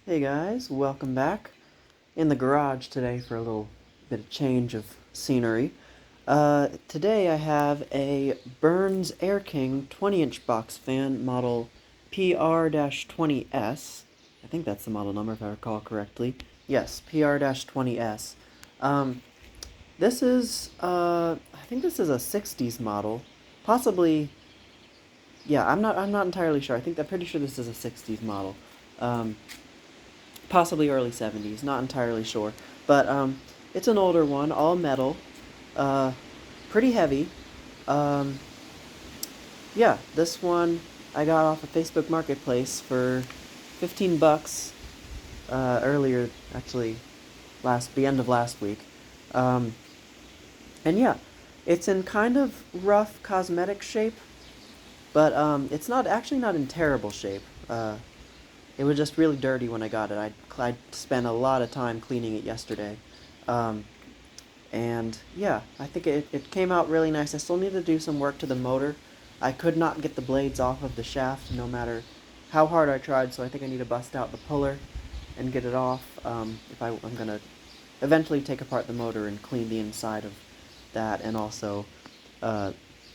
Hey guys, welcome back. In the garage today for a little bit of change of scenery. Today I have a Berns Air King 20-inch box fan model PR-20S. I think that's the model number if I recall correctly. Yes, PR-20S. This is, I think this is a 60s model. Possibly, yeah, I'm not entirely sure. I'm pretty sure this is a 60s model. Um, Possibly early 70s, not entirely sure. But it's an older one, all metal, uh, pretty heavy. Um, yeah, this one I got off of Facebook Marketplace for 15 bucks earlier, actually, the end of last week. Um, and yeah, it's in kind of rough cosmetic shape, but it's not in terrible shape. It was just really dirty when I got it. I spent a lot of time cleaning it yesterday. Um, and yeah, I think it came out really nice. I still need to do some work to the motor. I could not get the blades off of the shaft no matter how hard I tried, so I think I need to bust out the puller and get it off. I'm going to eventually take apart the motor and clean the inside of that, and also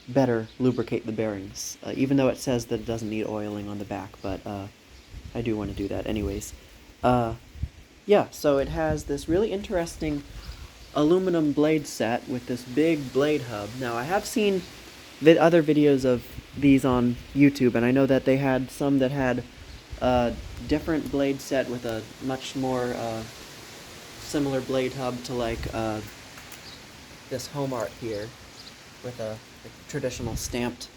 better lubricate the bearings. Even though it says that it doesn't need oiling on the back, but I do want to do that anyways. Yeah, so it has this really interesting aluminum blade set with this big blade hub. Now, I have seen other videos of these on YouTube, and I know that they had some that had a different blade set with a much more similar blade hub to like this home art here with a traditional stamped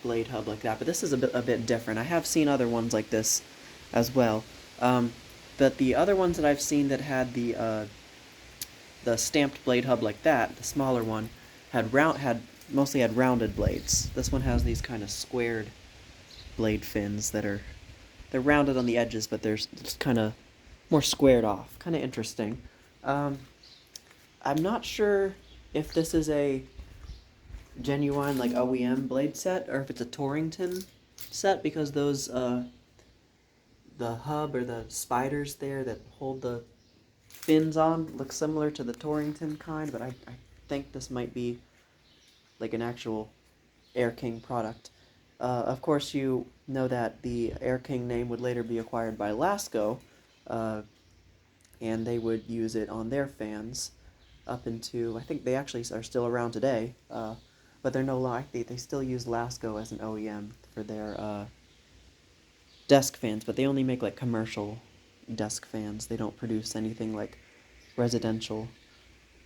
blade hub like that. But this is a bit different. I have seen other ones like this as well. But the other ones that I've seen that had the stamped blade hub like that, the smaller one, mostly had rounded blades. This one has these kind of squared blade fins they're rounded on the edges, but they're just kind of more squared off. Kind of interesting. I'm not sure if this is a genuine like OEM blade set or if it's a Torrington set, because those the hub or the spiders there that hold the fins on look similar to the Torrington kind, but I think this might be like an actual Air King product. Of course, you know that the Air King name would later be acquired by Lasko, and they would use it on their fans up into, I think they actually are still around today, but they're no longer, they still use Lasko as an OEM for their desk fans, but they only make like commercial desk fans. They don't produce anything like residential.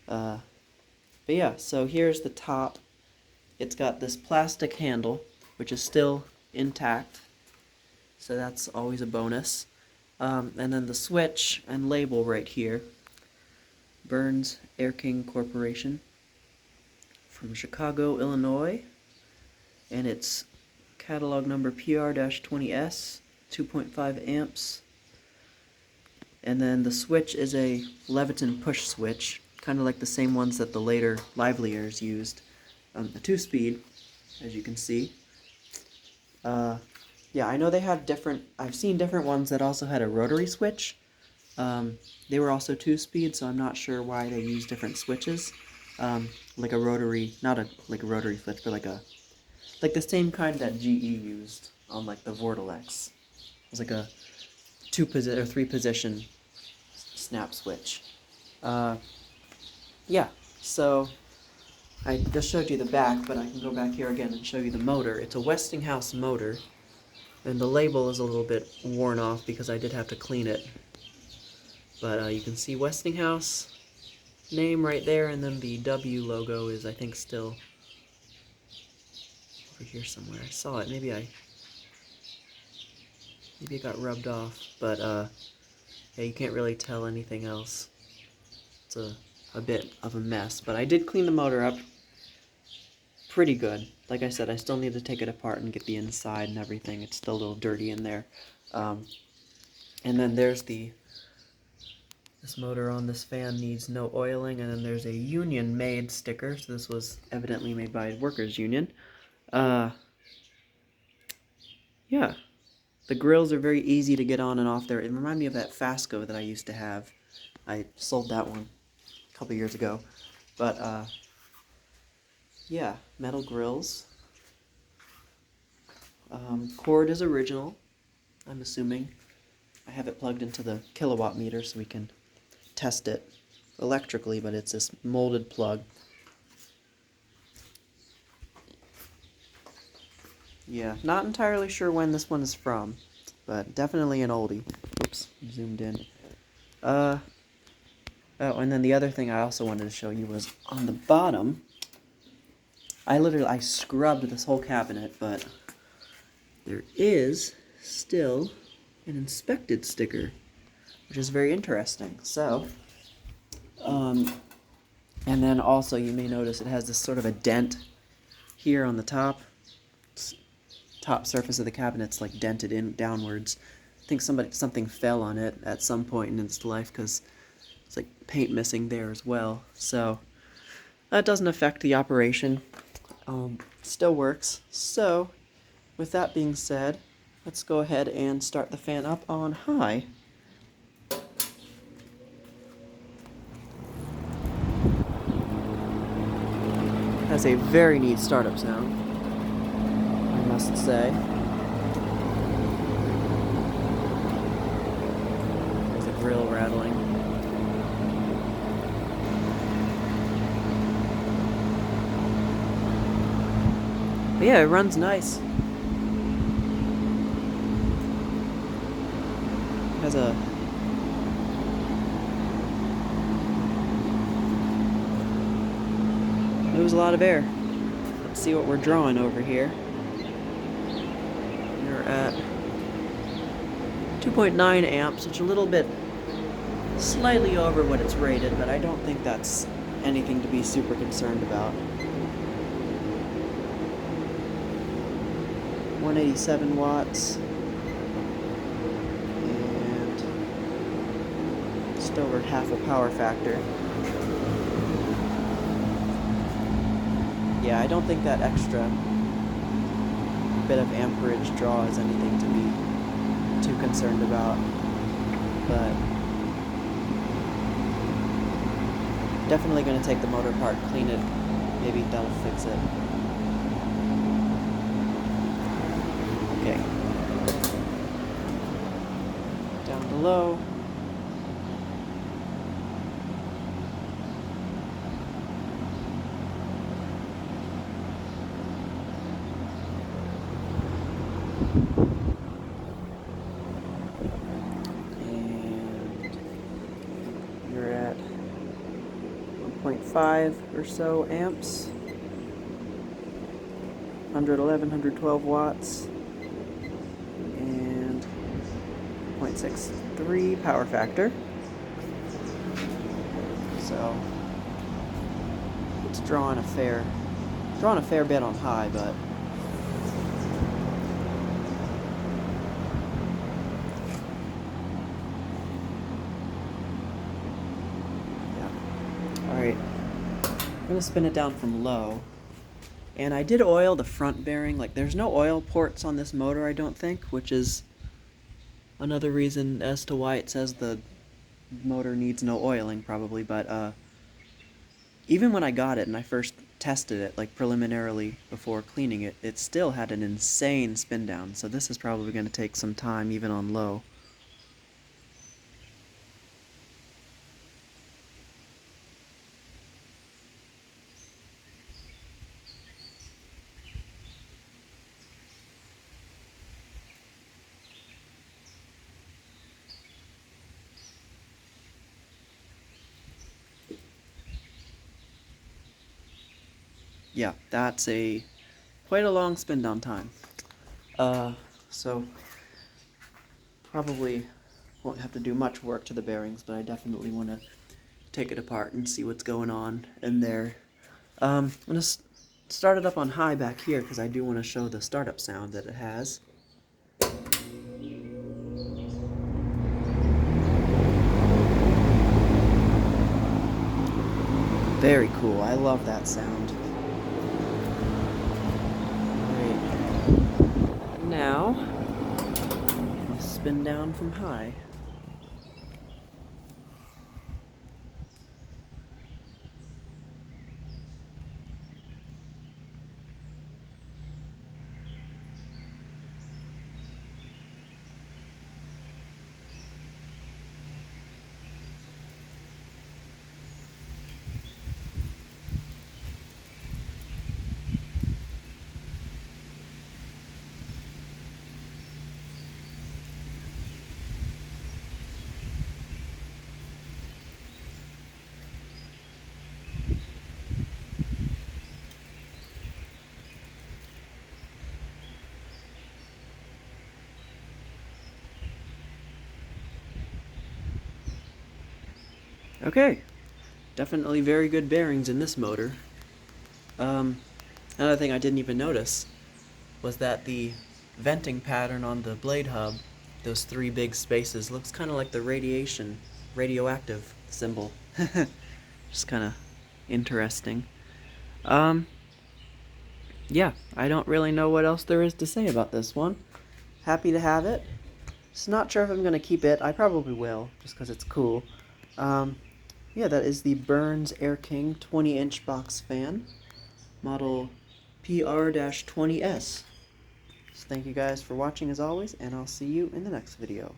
But yeah, so here's the top. It's got this plastic handle, which is still intact, so that's always a bonus. And then the switch and label right here. Berns Air King Corporation from Chicago, Illinois. And it's catalog number PR-20S, 2.5 amps. And then the switch is a Leviton push switch, kind of like the same ones that the later Liveliers used. A 2-speed, as you can see. Yeah, I know they have I've seen different ones that also had a rotary switch. They were also 2-speed, so I'm not sure why they use different switches. Like a rotary, not like a rotary switch, but like the same kind that GE used on like the Vortelex. It was like a 3-position snap switch. Yeah, so I just showed you the back, but I can go back here again and show you the motor. It's a Westinghouse motor, and the label is a little bit worn off because I did have to clean it. But you can see Westinghouse name right there, and then the W logo is, I think, still over here somewhere. I saw it. Maybe it got rubbed off, but yeah, you can't really tell anything else. It's a bit of a mess, but I did clean the motor up pretty good. Like I said, I still need to take it apart and get the inside and everything. It's still a little dirty in there. And then there's this motor on this fan needs no oiling, and then there's a union made sticker, so this was evidently made by a workers union. Yeah, but The grills are very easy to get on and off there. It reminded me of that Fasco that I used to have. I sold that one a couple years ago. But, yeah, metal grills. Cord is original, I'm assuming. I have it plugged into the kilowatt meter so we can test it electrically, but it's this molded plug. Yeah, not entirely sure when this one is from, but definitely an oldie. Oops, zoomed in. Oh, and then the other thing I also wanted to show you was on the bottom. I scrubbed this whole cabinet, but there is still an inspected sticker, which is very interesting. So, and then also you may notice it has this sort of a dent here on the top surface of the cabinet's like dented in downwards. I think something fell on it at some point in its life because it's like paint missing there as well. So that doesn't affect the operation. Still works. So with that being said, let's go ahead and start the fan up on high. Has a very neat startup sound, I must say. There's the grill rattling. But yeah, it runs nice. Has a moves a lot of air. Let's see what we're drawing over here. We're at 2.9 amps, which is a little bit slightly over what it's rated, but I don't think that's anything to be super concerned about. 187 watts. And just over half a power factor. Yeah, I don't think that extra bit of amperage draw is anything to be too concerned about, but definitely going to take the motor apart, clean it, maybe that'll fix it. Okay. Down to low. And you're at 1.5 or so amps. 111, 112 watts. And 0.63 power factor. So it's drawing a fair bit on high, but alright, I'm going to spin it down from low. And I did oil the front bearing. Like, there's no oil ports on this motor, I don't think, which is another reason as to why it says the motor needs no oiling, probably. But even when I got it and I first tested it, like preliminarily before cleaning it, it still had an insane spin down. So this is probably going to take some time, even on low. Yeah, that's quite a long spin down time. So probably won't have to do much work to the bearings, but I definitely want to take it apart and see what's going on in there. I'm going to start it up on high back here because I do want to show the startup sound that it has. Very cool. I love that sound. Now, spin down from high. Okay, definitely very good bearings in this motor. Another thing I didn't even notice was that the venting pattern on the blade hub, those three big spaces, looks kind of like the radioactive symbol. Just kind of interesting. Yeah, I don't really know what else there is to say about this one. Happy to have it. Just not sure if I'm going to keep it. I probably will, just because it's cool. Yeah, that is the Berns Air King 20-inch box fan, model PR-20S. So thank you guys for watching as always, and I'll see you in the next video.